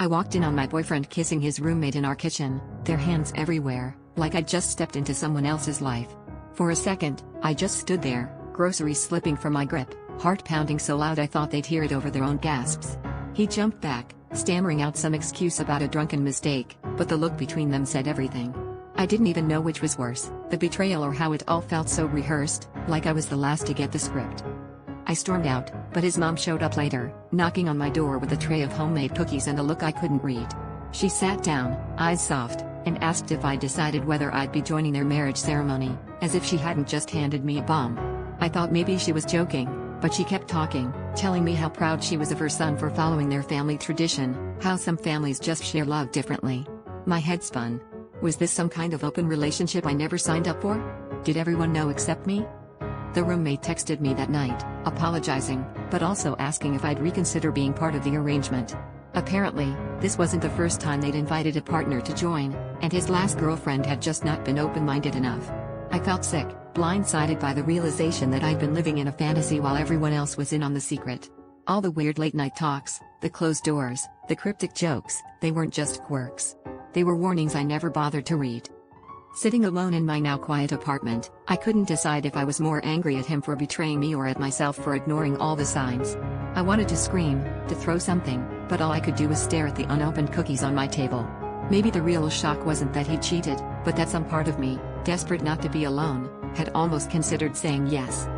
I walked in on my boyfriend kissing his roommate in our kitchen, their hands everywhere, like I'd just stepped into someone else's life. For a second, I just stood there, groceries slipping from my grip, heart pounding so loud I thought they'd hear it over their own gasps. He jumped back, stammering out some excuse about a drunken mistake, but the look between them said everything. I didn't even know which was worse, the betrayal or how it all felt so rehearsed, like I was the last to get the script. I stormed out, but his mom showed up later, knocking on my door with a tray of homemade cookies and a look I couldn't read. She sat down, eyes soft, and asked if I'd decided whether I'd be joining their marriage ceremony, as if she hadn't just handed me a bomb. I thought maybe she was joking, but she kept talking, telling me how proud she was of her son for following their family tradition, how some families just share love differently. My head spun. Was this some kind of open relationship I never signed up for? Did everyone know except me? The roommate texted me that night, apologizing, but also asking if I'd reconsider being part of the arrangement. Apparently, this wasn't the first time they'd invited a partner to join, and his last girlfriend had just not been open-minded enough. I felt sick, blindsided by the realization that I'd been living in a fantasy while everyone else was in on the secret. All the weird late-night talks, the closed doors, the cryptic jokes, they weren't just quirks. They were warnings I never bothered to read. Sitting alone in my now quiet apartment, I couldn't decide if I was more angry at him for betraying me or at myself for ignoring all the signs. I wanted to scream, to throw something, but all I could do was stare at the unopened cookies on my table. Maybe the real shock wasn't that he cheated, but that some part of me, desperate not to be alone, had almost considered saying yes.